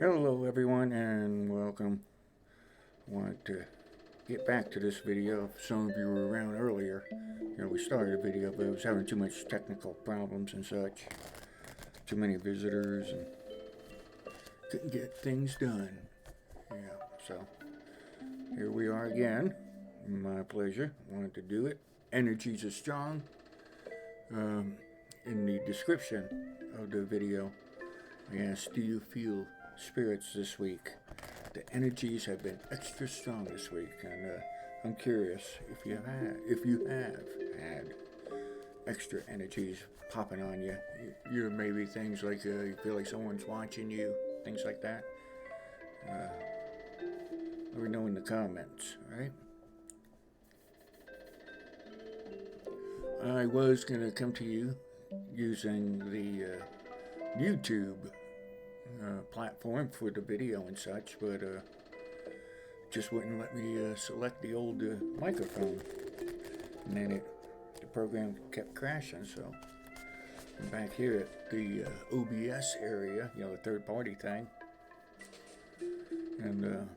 Hello everyone and welcome. I wanted to get back to this video. If some of you were around earlier, we started a video, but it was having too much technical problems and such. Too many visitors and couldn't get things done. So here we are again. My pleasure. Wanted to do it. Energies are strong. In the description of the video, I asked, do you feel spirits this week? The energies have been extra strong this week, and I'm curious if you have had extra energies popping on you. You maybe things like you feel like someone's watching you, things like that. Let me know in the comments, right? I was gonna come to you using the YouTube platform for the video and such, but just wouldn't let me select the old microphone, and then the program kept crashing. So I'm back here at the OBS area, the third party thing, and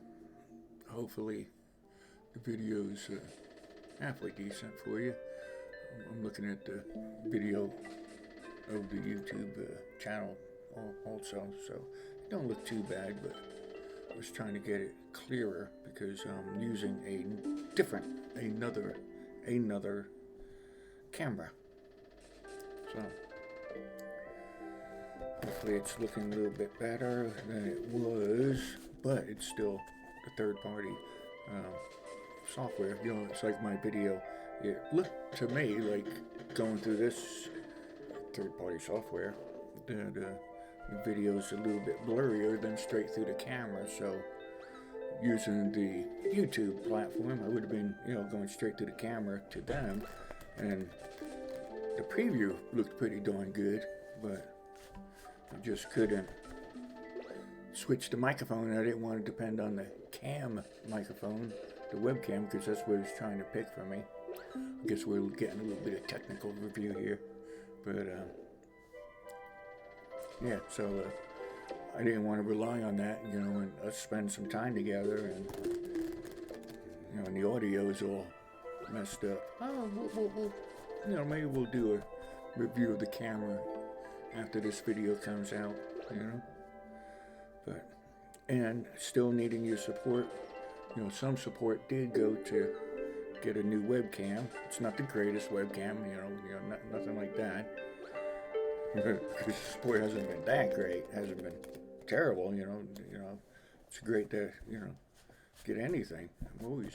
hopefully the video's halfway decent for you. I'm looking at the video of the YouTube channel also, so it don't look too bad, but I was trying to get it clearer because I'm using another camera. So hopefully it's looking a little bit better than it was, but it's still a third party software. It's like my video. It looked to me like going through this third party software, the video's a little bit blurrier than straight through the camera. So using the YouTube platform, I would have been, going straight to the camera to them, and the preview looked pretty darn good, but I just couldn't switch the microphone, and I didn't want to depend on the cam microphone, the webcam, because that's what it's trying to pick for me. I guess we're getting a little bit of technical review here, but yeah, so I didn't want to rely on that, and us spend some time together, and and the audio is all messed up. Oh, we'll maybe we'll do a review of the camera after this video comes out, but, and still needing your support. Some support did go to get a new webcam. It's not the greatest webcam, nothing like that. Because support hasn't been that great, hasn't been terrible, it's great to, get anything. I'm always,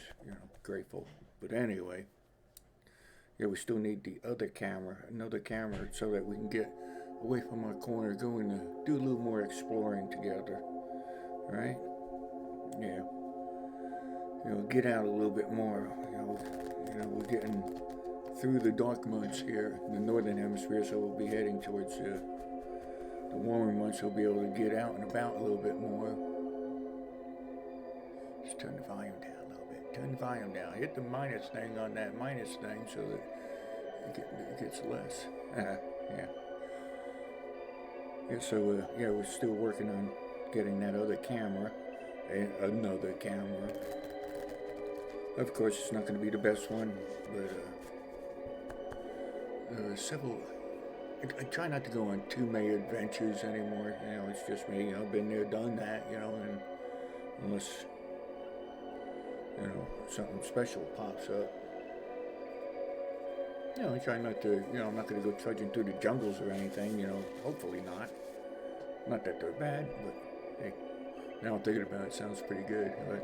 grateful. But anyway, we still need the other camera, another camera, so that we can get away from our corner, going to do a little more exploring together, right? Yeah. Get out a little bit more, we're getting through the dark months here in the northern hemisphere, so we'll be heading towards the warmer months. We'll be able to get out and about a little bit more. Just turn the volume down a little bit. Turn the volume down. Hit the minus thing on that minus thing so that it gets less. So we're still working on getting that other camera, another camera. Of course, it's not going to be the best one, but several. I try not to go on too many adventures anymore. It's just me. I've been there, done that. And unless something special pops up, I try not to. I'm not going to go trudging through the jungles or anything. Hopefully not. Not that they're bad, but hey, now I'm thinking about it, sounds pretty good. But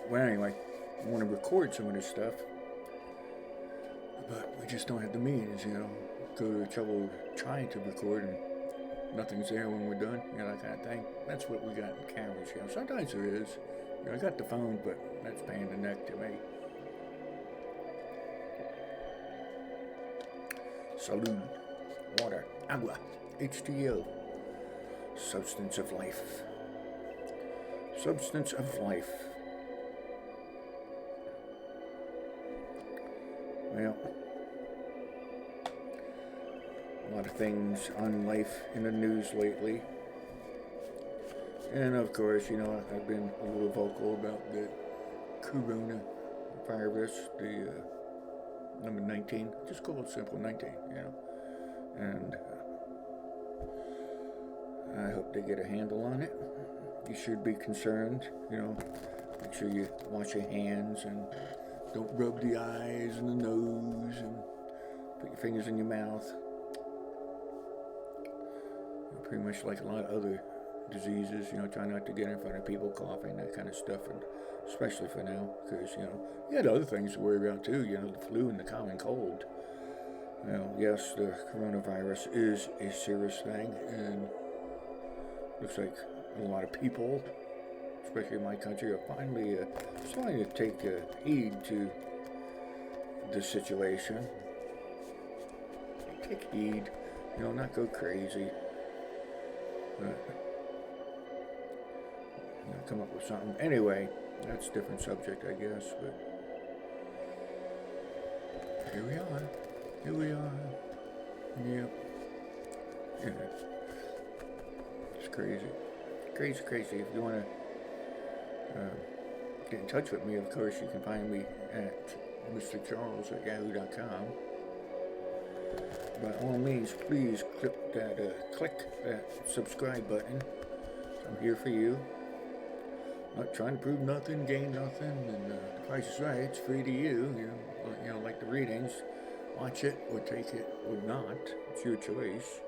well, anyway, I want to record some of this stuff, but we just don't have the means, go to the trouble of trying to record and nothing's there when we're done, that kind of thing. That's what we got in cameras, Sometimes there is. I got the phone, but that's pain in the neck to me. Salud, water, agua, H2O, substance of life. Substance of life. Well, a lot of things on life in the news lately. And of course, I've been a little vocal about the coronavirus, the number 19. Just call it simple 19, And I hope they get a handle on it. You should be concerned, Make sure you wash your hands and don't rub the eyes and the nose and put your fingers in your mouth. Pretty much like a lot of other diseases, try not to get in front of people coughing, that kind of stuff, and especially for now, because, you had other things to worry about too, the flu and the common cold. Yes, the coronavirus is a serious thing, and looks like a lot of people, especially in my country, are finally starting to take heed to the situation. Take heed, not go crazy. But, come up with something. Anyway, that's a different subject, I guess, but here we are. Yeah. It's crazy. Crazy. If you want to get in touch with me, of course, you can find me at MysticCharles at yahoo.com. By all means, please click that subscribe button. I'm here for you. Not trying to prove nothing, gain nothing, and the price is right. It's free to you. Like the readings. Watch it or take it or not. It's your choice.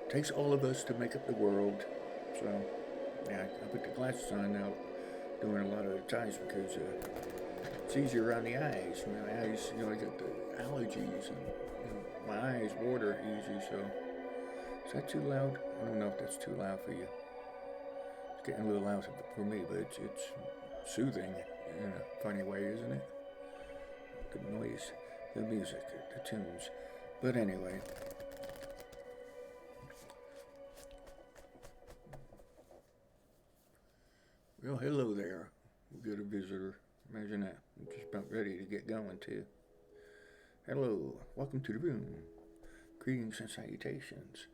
It takes all of us to make up the world. So, yeah, I put the glasses on now, doing a lot of the times because it's easier around the eyes. My eyes, I get the allergies and my eyes water easy. So, is that too loud? I don't know if that's too loud for you. It's getting a little loud for me, but it's soothing in a funny way, isn't it? The noise, the music, the tunes. But anyway. Well, hello there. We got a visitor. Imagine that. I'm just about ready to get going, too. Hello. Welcome to the room. Greetings and salutations.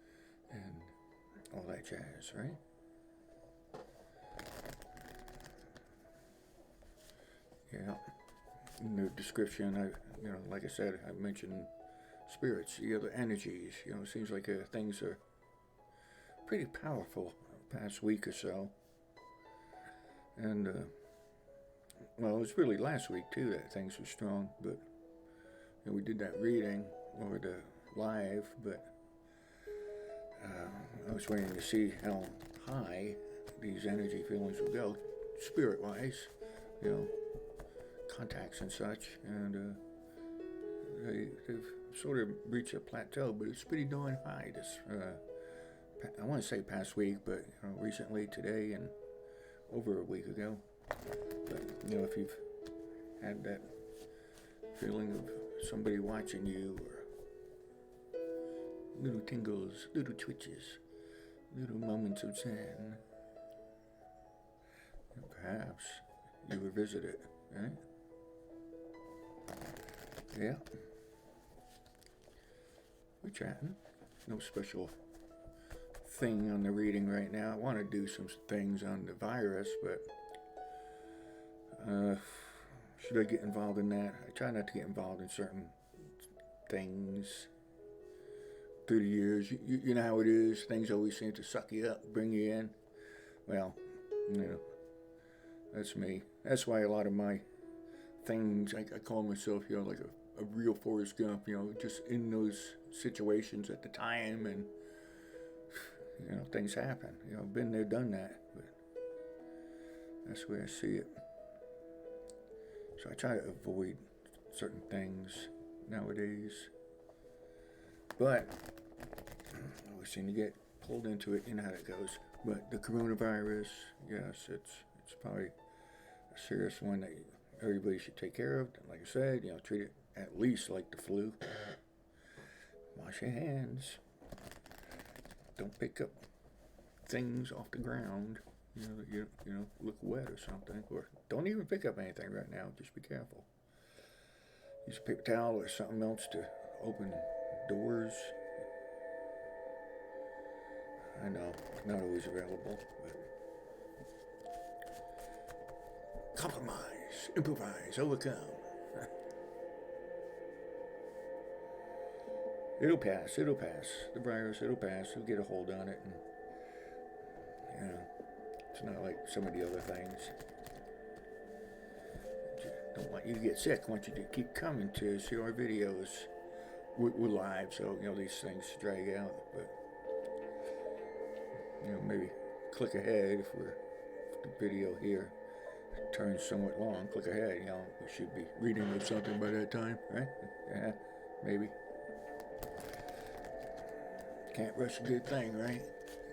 And all that jazz, right? Yeah. In the description, like I said, I mentioned spirits, the other energies. It seems like things are pretty powerful the past week or so. And, well, it was really last week, too, that things were strong. But we did that reading over the live, but I was waiting to see how high these energy feelings would go, spirit-wise, contacts and such. And they've sort of reached a plateau, but it's pretty darn high this, I want to say past week, but recently, today, and over a week ago. But, if you've had that feeling of somebody watching you, or little tingles, little twitches, little moments of zen, perhaps you revisit it, right? Yeah. We're chatting. No special thing on the reading right now. I want to do some things on the virus, but should I get involved in that? I try not to get involved in certain things through the years. You know how it is. Things always seem to suck you up, bring you in. Well, that's me. That's why a lot of my things, I call myself, like a real Forrest Gump, just in those situations at the time, and things happen. I've been there, done that, but that's the way I see it. So I try to avoid certain things nowadays, but I always seem to get pulled into it. You know how it goes. But the coronavirus, yes, it's probably a serious one that everybody should take care of. Like I said, treat it at least like the flu. Wash your hands. Don't pick up things off the ground, that you look wet or something. Or don't even pick up anything right now. Just be careful. Use a paper towel or something else to open doors. I know, not always available, but compromise, improvise, overcome. It'll pass, it'll pass. The virus, it'll pass. You'll get a hold on it, and it's not like some of the other things. Don't want you to get sick. I want you to keep coming to see our videos. We're live, so these things drag out, but maybe click ahead if the video here turns somewhat long. Click ahead. We should be reading or something by that time, right? Yeah, maybe. Can't rush a good thing, right?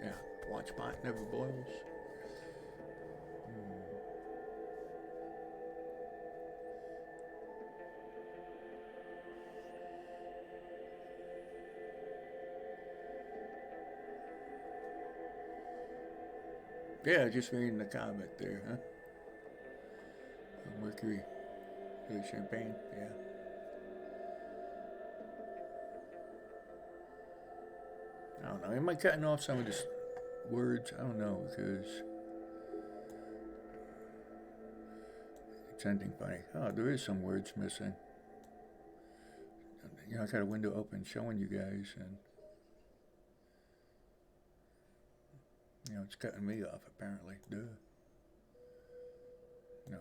Yeah. Watch pot never boils. Yeah, just reading the comment there, huh? Mercury, champagne, yeah. I don't know. Am I cutting off some of the words? I don't know, because it's ending funny. Oh, there is some words missing. I got a window open showing you guys, and it's cutting me off, apparently. Duh.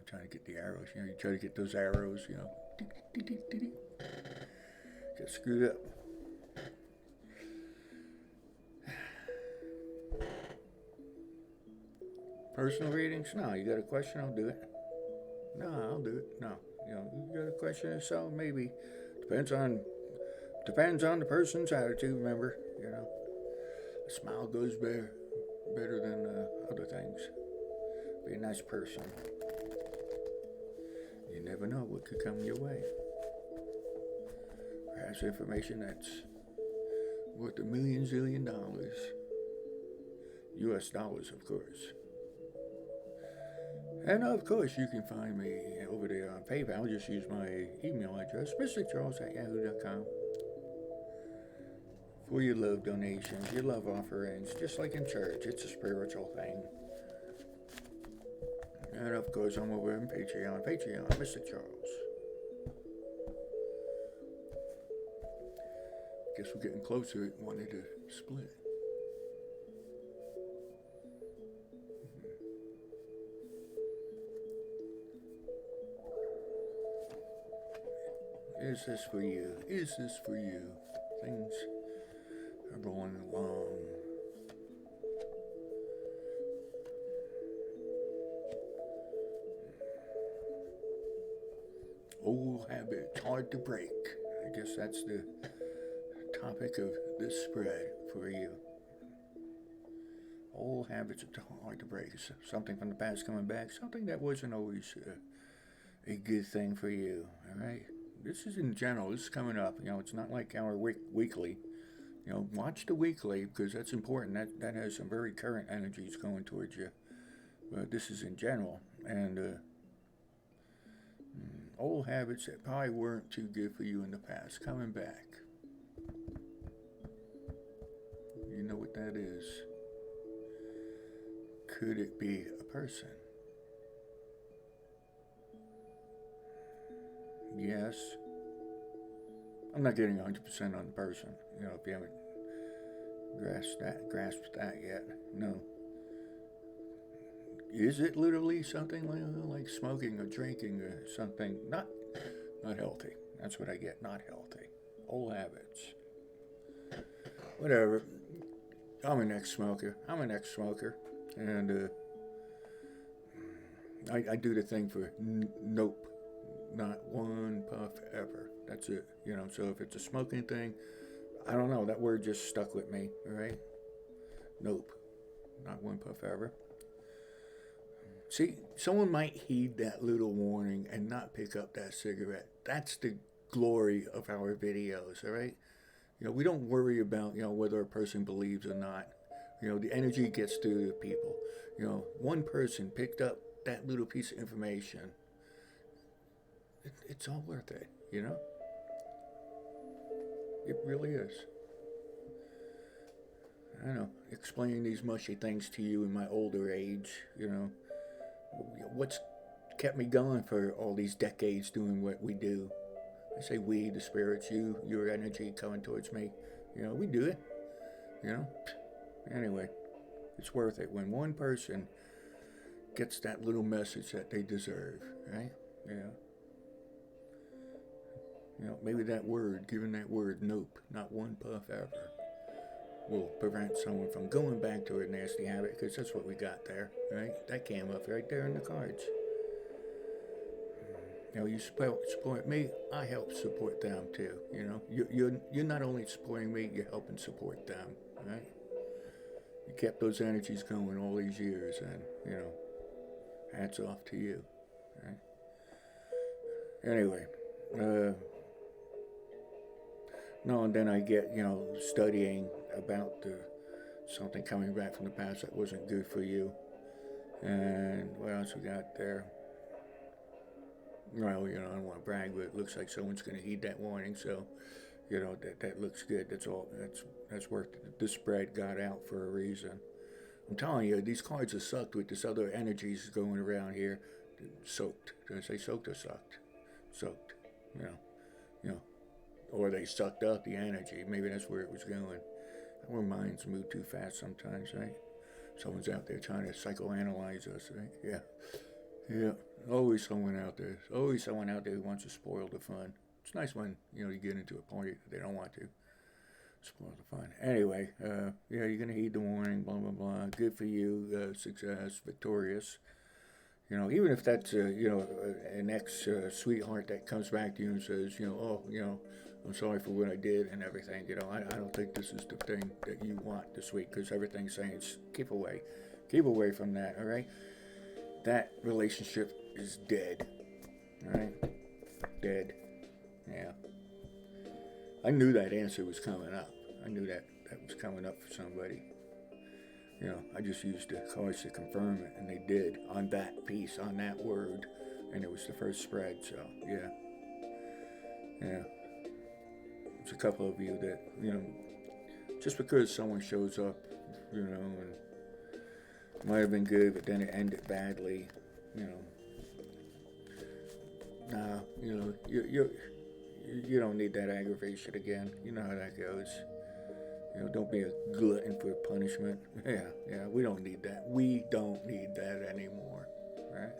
Trying to get the arrows. You try to get those arrows, Get screwed up. Personal readings? No. You got a question? I'll do it. No, I'll do it. No. You got a question or so? Maybe. Depends on the person's attitude, remember. A smile goes better than other things. Be a nice person. You never know what could come your way. Perhaps information that's worth $1 million zillion. US dollars, of course. And of course, you can find me over there on PayPal. Just use my email address, MysticCharles@yahoo.com. For your love donations, your love offerings, just like in church. It's a spiritual thing. And of course, I'm over on Patreon, MysticCharles. Guess we're getting closer. It wanted to split. Is this for you? Is this for you? Things are rolling along. Old habits hard to break. I guess that's the topic of this spread for you. Old habits are hard to break. Something from the past coming back. Something that wasn't always a good thing for you. All right. This is in general. This is coming up. It's not like our weekly. Watch the weekly because that's important. That has some very current energies going towards you. But this is in general. And old habits that probably weren't too good for you in the past coming back. You know what that is. Could it be a person? Yes. I'm not getting 100% on the person. If you haven't grasped that yet. No. Is it literally something like smoking or drinking or something? Not healthy. That's what I get. Not healthy. Old habits. Whatever. I'm an ex-smoker. And I do the thing for nope. Not one puff ever. That's it. So if it's a smoking thing, I don't know. That word just stuck with me. All right? Nope. Not one puff ever. See, someone might heed that little warning and not pick up that cigarette. That's the glory of our videos, all right? We don't worry about, whether a person believes or not. The energy gets through to people. One person picked up that little piece of information. It's all worth it, It really is. I don't know, explaining these mushy things to you in my older age, what's kept me going for all these decades doing what we do. I say we, the spirits, you, your energy coming towards me. We do it. You know? Anyway, it's worth it when one person gets that little message that they deserve, right? Maybe that word, giving that word, nope, not one puff ever, will prevent someone from going back to a nasty habit, because that's what we got there, right? That came up right there in the cards. You support me, I help support them too. You're not only supporting me, you're helping support them, right? You kept those energies going all these years, and hats off to you, right? Anyway, no, and then I get studying about something coming back from the past that wasn't good for you, and what else we got there? Well, I don't want to brag, but it looks like someone's going to heed that warning, so, that looks good. That's all. That's worked. The spread got out for a reason. I'm telling you, these cards are sucked with this other energies going around here. Soaked. Did I say soaked or sucked? Soaked. Or they sucked up the energy. Maybe that's where it was going. Our minds move too fast sometimes, right? Someone's out there trying to psychoanalyze us, right? Yeah. Always someone out there. Always someone out there who wants to spoil the fun. It's nice when, you get into a party that they don't want to spoil the fun. Anyway, you're going to heed the warning, blah, blah, blah. Good for you, success, victorious. Even if that's, an ex-sweetheart that comes back to you and says, I'm sorry for what I did and everything. I don't think this is the thing that you want this week, because everything's saying, keep away. Keep away from that, all right? That relationship is dead, all right? Dead, yeah. I knew that answer was coming up. I knew that was coming up for somebody. I just used the cards to confirm it, and they did on that piece, on that word, and it was the first spread, so, yeah. There's a couple of you that, just because someone shows up, and it might have been good, but then it ended badly, nah, you don't need that aggravation again. You know how that goes. Don't be a glutton for punishment. Yeah, we don't need that. We don't need that anymore, right?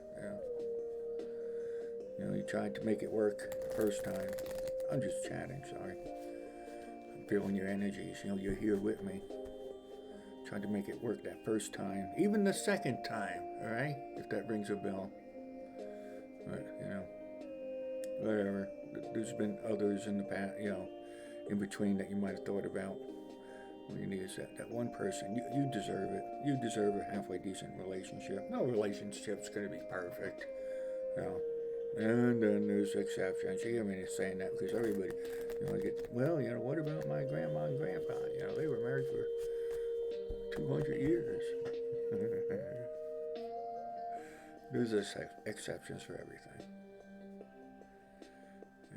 Yeah. You tried to make it work the first time. I'm just chatting, sorry. I'm feeling your energies. You're here with me. Tried to make it work that first time. Even the second time, all right? If that rings a bell. But, whatever. There's been others in the past, in between that you might have thought about. What you need is that one person. You deserve it. You deserve a halfway decent relationship. No relationship's going to be perfect. And then there's exceptions. You hear me saying that because everybody, what about my grandma and grandpa? They were married for 200 years. There's exceptions for everything.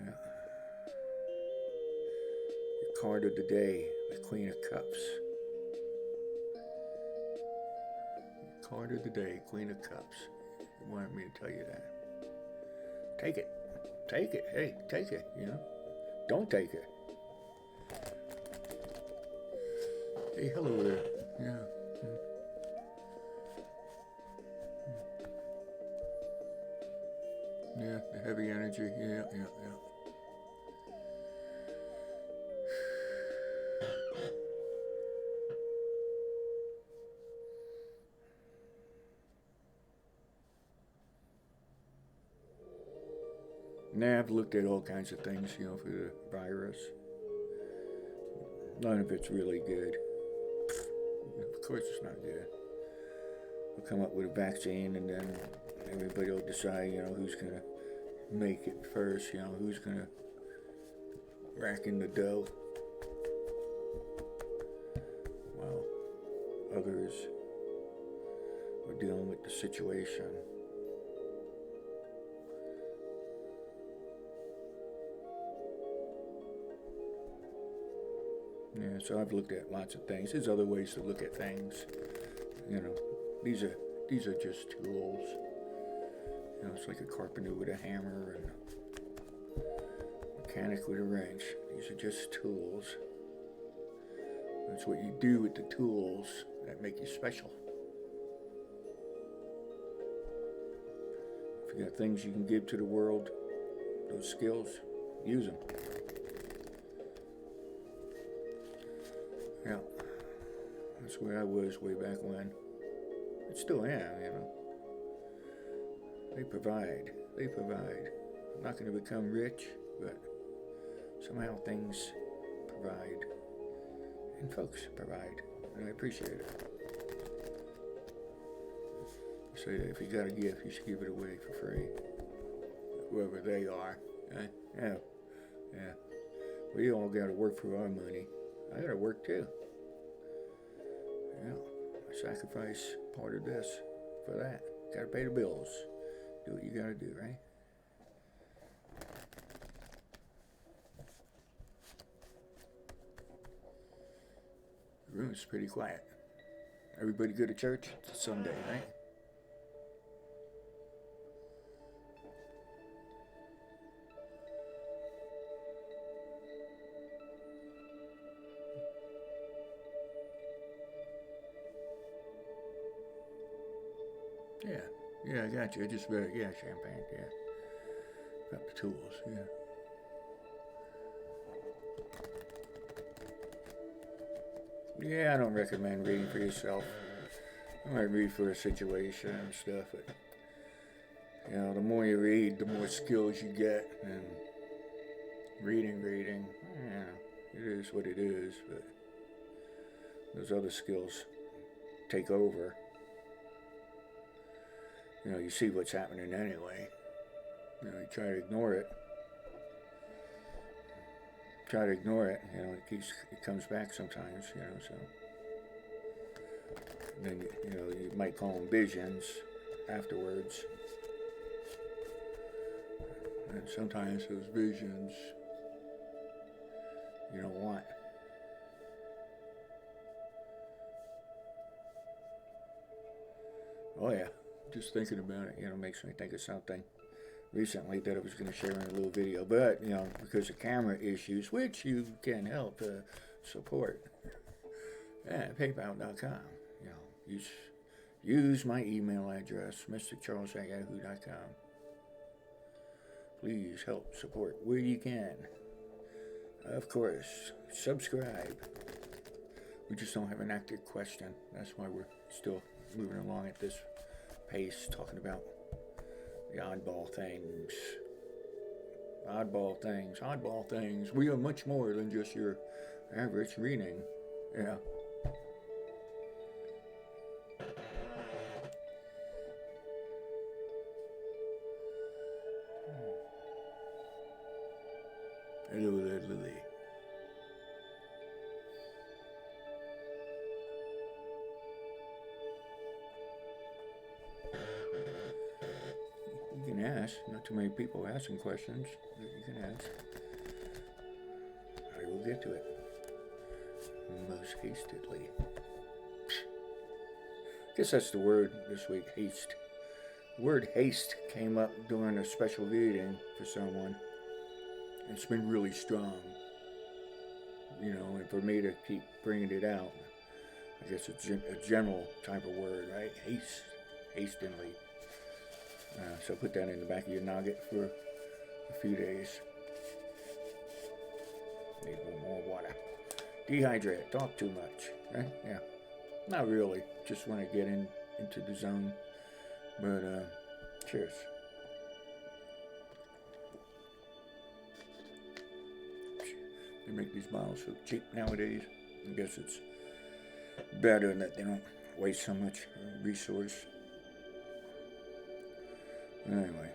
Yeah. Your card of the day, the Queen of Cups. Your card of the day, Queen of Cups. You wanted me to tell you that. Take it. Take it. Hey, take it, Don't take it. Hey, hello there. Yeah. Yeah, the heavy energy. Yeah. Now I've looked at all kinds of things, for the virus. None of it's really good. Of course it's not good. We'll come up with a vaccine, and then everybody will decide, who's going to make it first, who's going to rack in the dough. While others are dealing with the situation. Yeah, so I've looked at lots of things. There's other ways to look at things. You know, these are just tools. You know, it's like a carpenter with a hammer and a mechanic with a wrench. These are just tools. That's what you do with the tools that make you special. If you got things you can give to the world, those skills, use them. Yeah, that's where I was way back when. I still am, you know. They provide. I'm not going to become rich, but somehow things provide. And folks provide. And I appreciate it. I say that if you got a gift, you should give it away for free. Whoever they are. Yeah. We all got to work for our money. I got to work too. Yeah. I sacrifice part of this for that. Got to pay the bills. Do what you got to do, right? The room's pretty quiet. Everybody go to church? It's a Sunday, right? Yeah, I got you. I just read it. Yeah, champagne, yeah. Got the tools, yeah. Yeah, I don't recommend reading for yourself. I might read for a situation and stuff, but, you know, the more you read, the more skills you get, and reading, yeah, it is what it is, but those other skills take over. You know, you see what's happening anyway. You know, you try to ignore it. You know, it comes back sometimes, you know, so. And then, you know, you might call them visions afterwards. And sometimes those visions you don't want. Oh yeah. Just thinking about it, you know, makes me think of something recently that I was going to share in a little video. But, you know, because of camera issues, which you can help support at paypal.com. You know, use my email address, MysticCharles@yahoo.com. Please help support where you can. Of course, subscribe. We just don't have an active question. That's why we're still moving along at this pace, talking about the oddball things. Oddball things. We are much more than just your average reading. Yeah. Hello there, Lily. You can ask. Not too many people asking questions, but you can ask. I will get to it. Most hastily. I guess that's the word this week, haste. The word haste came up during a special reading for someone. It's been really strong, you know, and for me to keep bringing it out, I guess it's a general type of word, right? Hastily. So put that in the back of your nugget for a few days. Need a little more water. Dehydrate, talk too much, right? Yeah. Not really, just when I get into the zone. But, cheers. They make these bottles so cheap nowadays. I guess it's better that they don't waste so much resource. Anyway.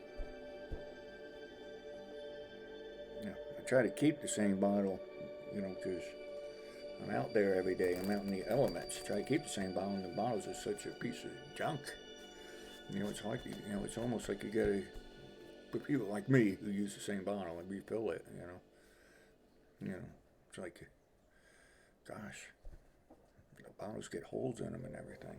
Yeah, I try to keep the same bottle, you know, because I'm out there every day. I'm out in the elements. Try to keep the same bottle, and the bottles are such a piece of junk. You know, it's hard to, you know, it's almost like you gotta, for people like me who use the same bottle and refill it, you know, it's like Gosh, the bottles get holes in them and everything.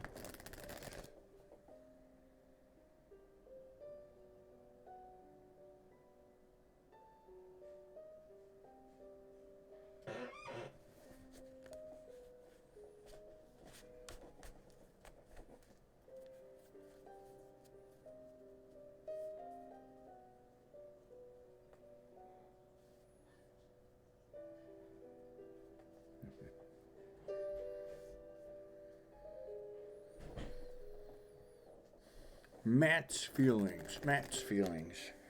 Matt's feelings,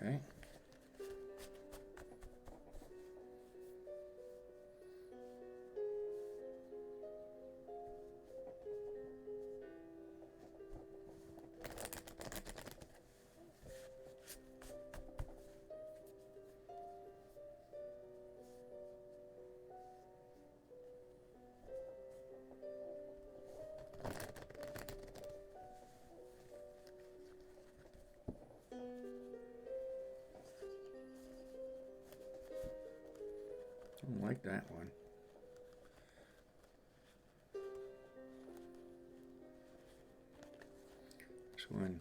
right? I don't like that one. So when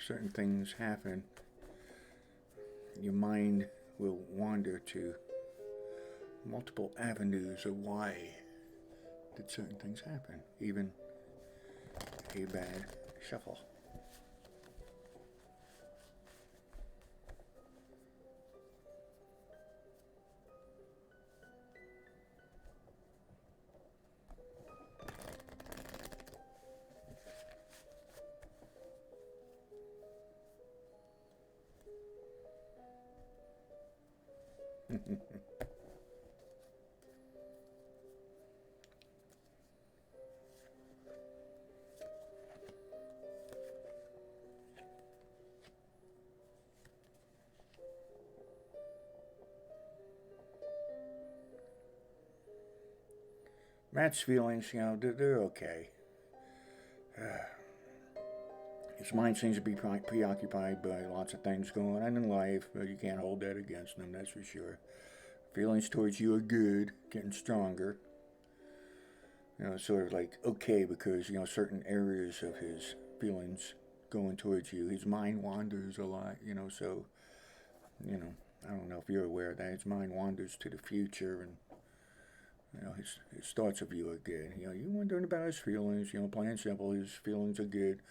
certain things happen, your mind will wander to multiple avenues of why did certain things happen, even a bad shuffle. Matt's feelings, they're okay. His mind seems to be preoccupied by lots of things going on in life, but you can't hold that against him, that's for sure. Feelings towards you are good, getting stronger. Sort of like okay because, certain areas of his feelings going towards you. His mind wanders a lot, so, I don't know if you're aware of that. His mind wanders to the future and, his thoughts of you are good. You're wondering about his feelings, plain and simple, his feelings are good.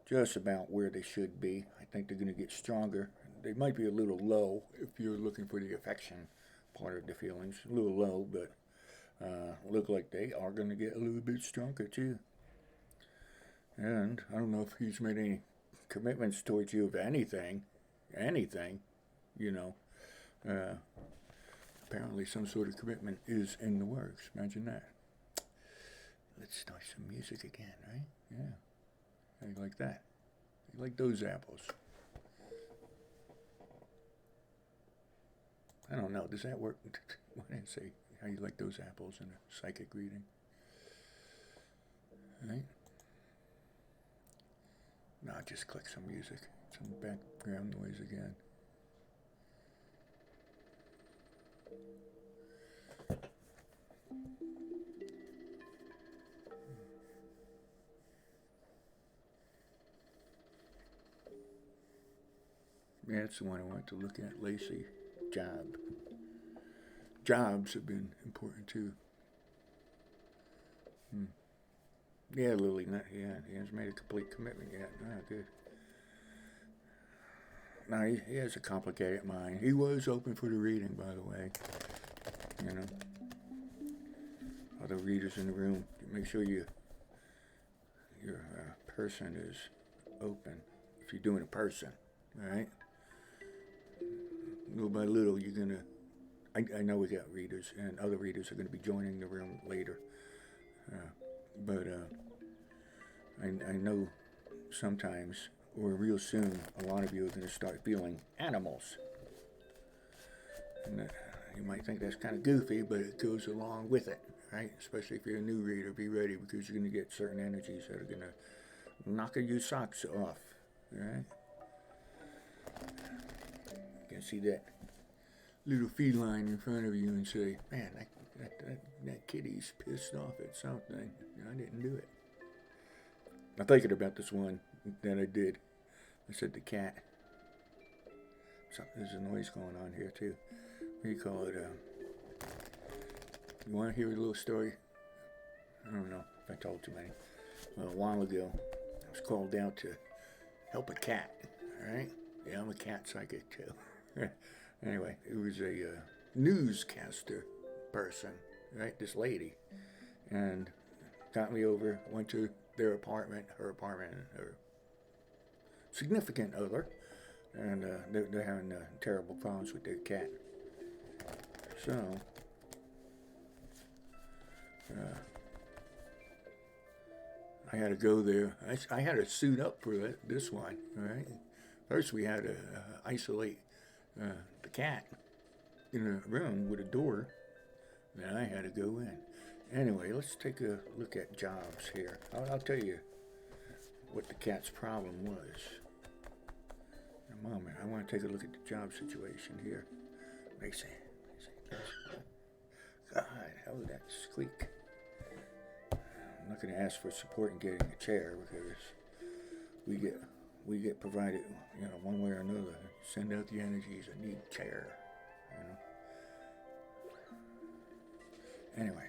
Just about where they should be. I think they're going to get stronger. They might be a little low if you're looking for the affection part of the feelings. A little low, but look like they are going to get a little bit stronger too. And I don't know if he's made any commitments towards you of anything, apparently some sort of commitment is in the works. Imagine that. Let's start some music again, right? Yeah. How you like that? You like those apples? I don't know. Does that work? What did I say? How you like those apples in a psychic reading? Right? No, just click some music. Some background noise again. Yeah, that's the one I wanted to look at. Lacey. Jobs have been important too. Yeah, Lily. He hasn't made a complete commitment yet. Good. No, he has a complicated mind. He was open for the reading, by the way. Other readers in the room, make sure your person is open. If you're doing a person, all right. Little by little, you're gonna. I know we got readers, and other readers are going to be joining the room later. But I know sometimes, or real soon, a lot of you are going to start feeling animals. And you might think that's kind of goofy, but it goes along with it, right? Especially if you're a new reader, be ready because you're going to get certain energies that are going to knock your socks off, right? You can see that little feline in front of you and say, man, that kitty's pissed off at something. I didn't do it. I'm thinking about this one that I did. I said the cat. There's a noise going on here too. What do you call it? You want to hear a little story? I don't know if I told too many. Well, a while ago, I was called out to help a cat. All right? Yeah, I'm a cat psychic too. Anyway, it was a newscaster person, right? This lady, and got me over. Went to their apartment, her significant other, and they're having terrible problems with their cat. So, I had to go there. I had to suit up for this one, right? First, we had to isolate the cat in a room with a door. Then I had to go in. Anyway, let's take a look at jobs here. I'll tell you what the cat's problem was. In a moment, I want to take a look at the job situation here. Let me see. God, how did that squeak? I'm not going to ask for support in getting a chair because we get provided, one way or another. Send out the energies. I need a chair, Anyway,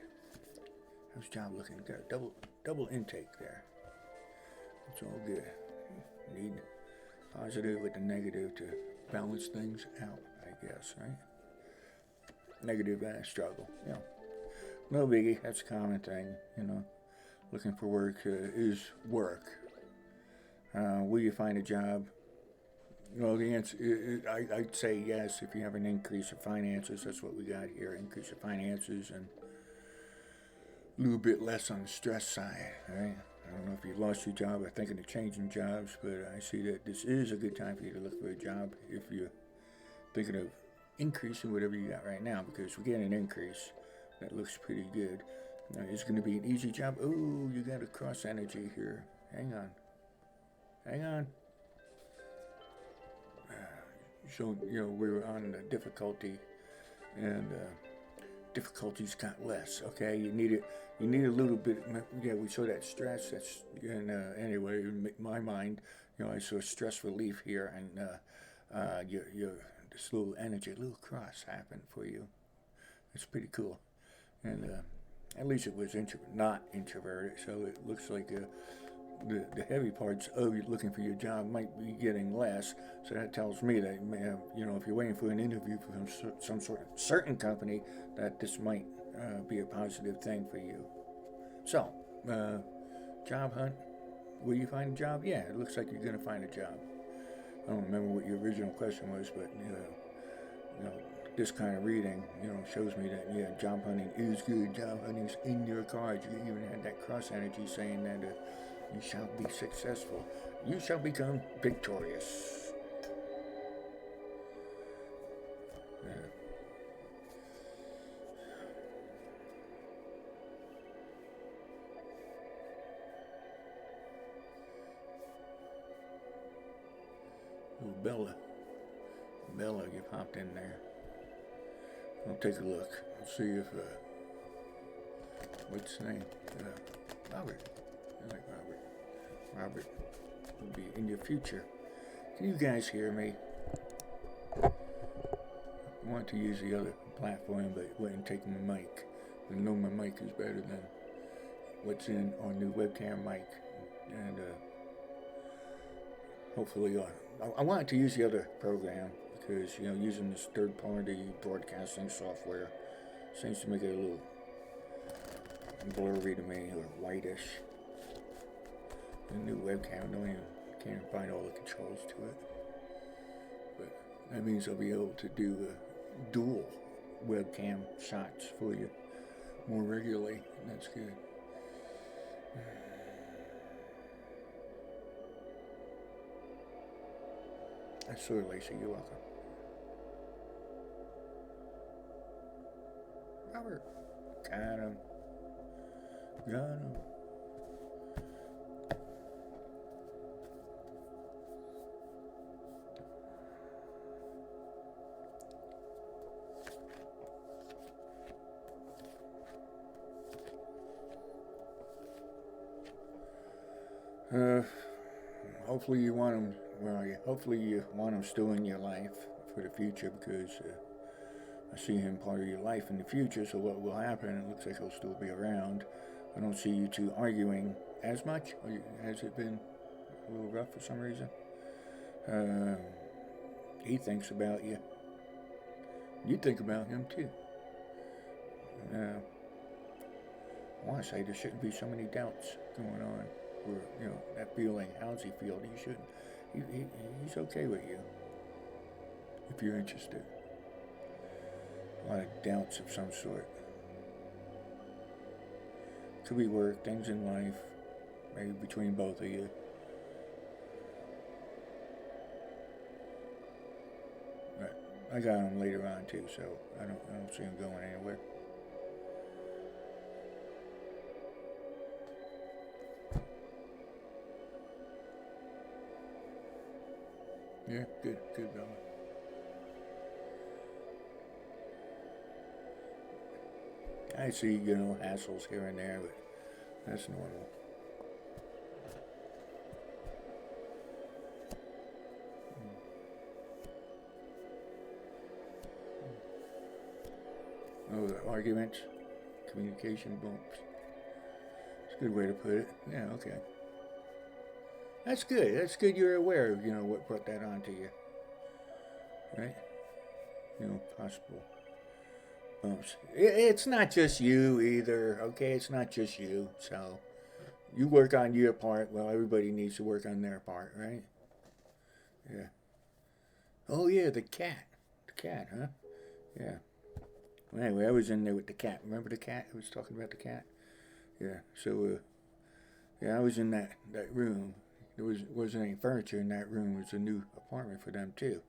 how's job looking? Got a double intake there. It's all good. Need positive with the negative to balance things out, I guess, right? Negative struggle, no biggie. That's a common thing, Looking for work is work. Will you find a job? Well, the answer, I'd say yes if you have an increase of finances. That's what we got here, increase of finances and a little bit less on the stress side, right? I don't know if you lost your job or thinking of changing jobs, but I see that this is a good time for you to look for a job if you're thinking of increasing whatever you got right now, because we're getting an increase that looks pretty good. Now, it's going to be an easy job. Oh, you got a cross energy here. Hang on. So, we were on the difficulty, and difficulties got less. Okay, you need a little bit. Yeah, we saw that stress. And anyway, in my mind, I saw stress relief here, and your this little energy, a little cross happened for you. It's pretty cool, and at least it was not introverted, so it looks like the heavy parts of looking for your job might be getting less. So that tells me that if you're waiting for an interview from some sort of certain company, that this might be a positive thing for you. So, job hunt. Will you find a job? Yeah, it looks like you're going to find a job. I don't remember what your original question was, but this kind of reading, shows me that job hunting is good. Job hunting's in your cards. You even had that cross energy saying that you shall be successful. You shall become victorious. Oh, Bella, you popped in there. I'll take a look. Let's see if, what's his name? Robert. I like Robert. Robert will be in your future. Can you guys hear me? I want to use the other platform, but wouldn't take my mic. I know my mic is better than what's in our new webcam mic. And hopefully, I wanted to use the other program because, using this third-party broadcasting software seems to make it a little blurry to me, or whitish. The new webcam, can't find all the controls to it. But that means I'll be able to do dual webcam shots for you more regularly. That's good. That's sort of Lacey. You're welcome. Robert. Got him. Uh, hopefully you want him. Well, hopefully you want him still in your life for the future, because I see him part of your life in the future. So what will happen? It looks like he'll still be around. I don't see you two arguing as much. Has it been a little rough for some reason? Uh, he thinks about you. You think about him too. Uh, I want to say there shouldn't be so many doubts going on. Or, that feeling. How's he feel? He shouldn't. He's okay with you if you're interested. A lot of doubts of some sort. Could be work, things in life, maybe between both of you. But I got him later on too, so I don't see him going anywhere. Yeah, good, Bella. I see, hassles here and there, but that's normal. Oh, the arguments, communication bumps. It's a good way to put it. Yeah, okay. That's good. That's good you're aware of, what brought that onto you. Right? Possible bumps. It's not just you either, okay? It's not just you. So, you work on your part. Well, everybody needs to work on their part, right? Yeah. Oh, yeah, the cat. The cat, huh? Yeah. Well, anyway, I was in there with the cat. Remember the cat? I was talking about the cat? Yeah. So, yeah, I was in that room. There wasn't any furniture in that room. It was a new apartment for them, too.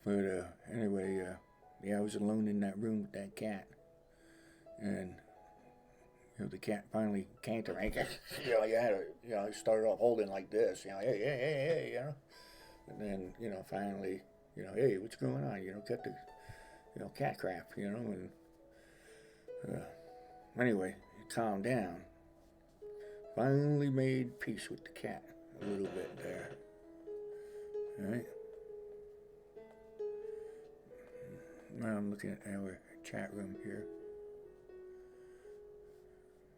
But, anyway, yeah, I was alone in that room with that cat. And, the cat finally came to me. You had to, I started off holding like this, hey, hey, hey, And then, finally, hey, what's going on? Cut the, cat crap, and anyway, it calmed down. Finally made peace with the cat a little bit there. All right. Now I'm looking at our chat room here.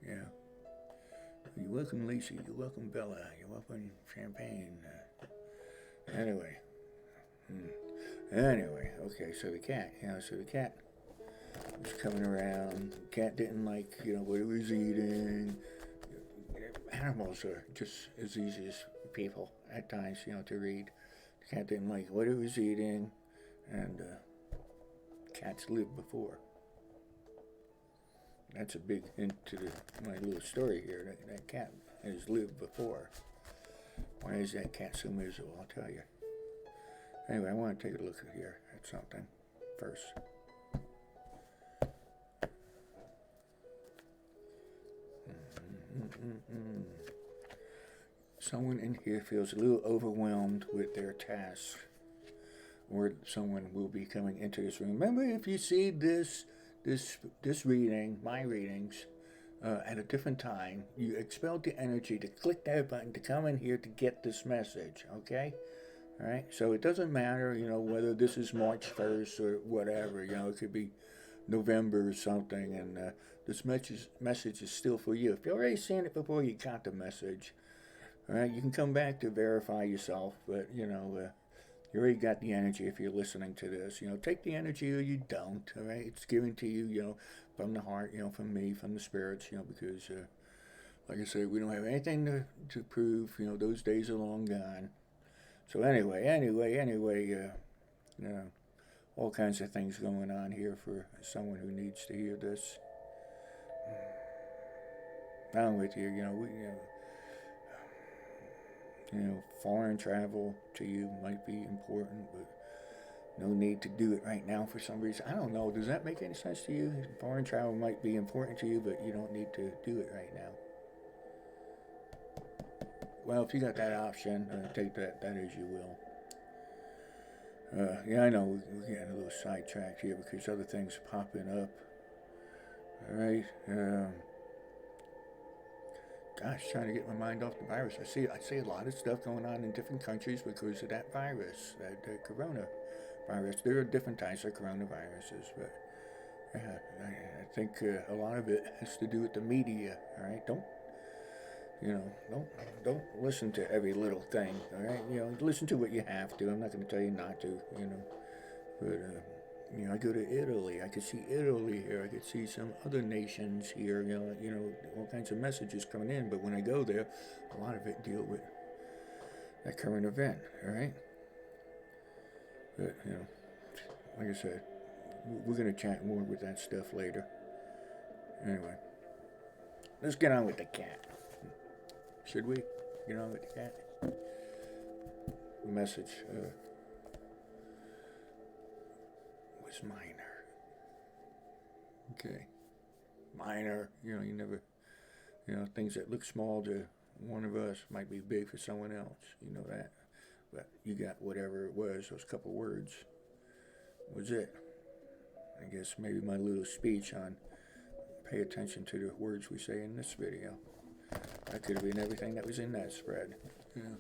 Yeah. You're welcome, Lacey. You're welcome, Bella. You're welcome, Champagne. Anyway. Anyway, okay, so the cat, so the cat was coming around. The cat didn't like, what it was eating. Animals are just as easy as people at times, to read. The cat didn't like what it was eating, and cats lived before. That's a big hint to my little story here. That cat has lived before. Why is that cat so miserable? I'll tell you. Anyway, I want to take a look here at something first. Someone in here feels a little overwhelmed with their task, or someone will be coming into this room. Remember, if you see this reading, my readings, at a different time, you expel the energy to click that button to come in here to get this message, okay? All right, so it doesn't matter, whether this is March 1st or whatever, it could be November or something, and this message is still for you. If you've already seen it before you got the message, all right, you can come back to verify yourself, but, you already got the energy if you're listening to this. Take the energy or you don't, all right? It's given to you, from the heart, from me, from the spirits, because, like I said, we don't have anything to prove, those days are long gone. So anyway, all kinds of things going on here for someone who needs to hear this. I'm with you, foreign travel to you might be important, but no need to do it right now for some reason. I don't know. Does that make any sense to you? Foreign travel might be important to you, but you don't need to do it right now. Well, if you got that option, take that as you will. Yeah, I know we're getting a little sidetracked here because other things are popping up. All right. gosh, trying to get my mind off the virus. I see a lot of stuff going on in different countries because of that virus, that coronavirus. There are different types of coronaviruses, but yeah, I think a lot of it has to do with the media. All right, don't listen to every little thing. All right, listen to what you have to. I'm not going to tell you not to. But I go to Italy. I could see Italy here. I could see some other nations here. All kinds of messages coming in. But when I go there, a lot of it deal with that current event. All right. But like I said, we're gonna chat more with that stuff later. Anyway, let's get on with the cat. Should we get on with the cat? The message was minor. Okay, minor. You never. Things that look small to one of us might be big for someone else. You know that. But you got whatever it was. Those couple words was it. I guess maybe my little speech on pay attention to the words we say in this video. That could have been everything that was in that spread. Yeah.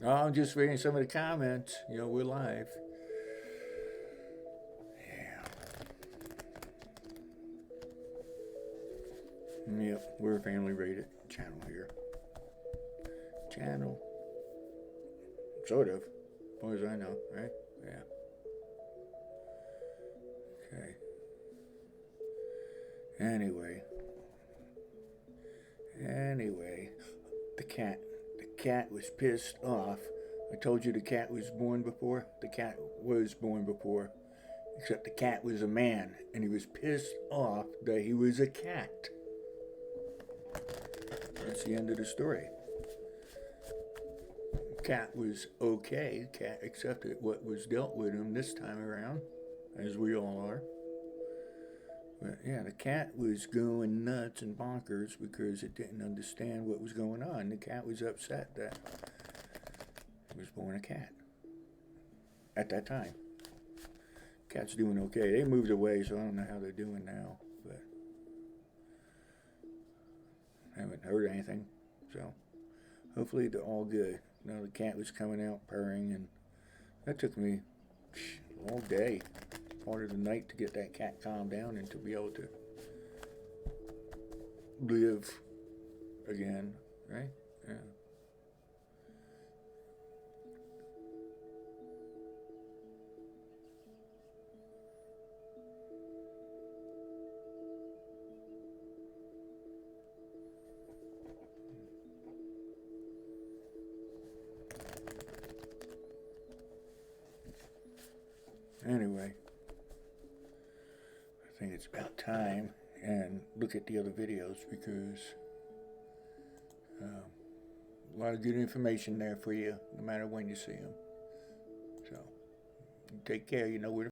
Oh, I'm just reading some of the comments. We're live. Yeah. Yep, we're a family rated channel here. Channel. Sort of. As far as I know, right? Yeah. Okay. Anyway, the cat was pissed off. I told you the cat was born before. The cat was born before, except the cat was a man, and he was pissed off that he was a cat. That's the end of the story. Cat was okay. Cat accepted what was dealt with him this time around, as we all are. But yeah, the cat was going nuts and bonkers because it didn't understand what was going on. The cat was upset that it was born a cat at that time. Cat's doing okay. They moved away, so I don't know how they're doing now, but I haven't heard anything. So hopefully they're all good. The cat was coming out purring, and that took me all day, part of the night, to get that cat calmed down and to be able to live again, right? Yeah. Anyway, I think it's about time and look at the other videos because a lot of good information there for you no matter when you see them. So take care. You know where to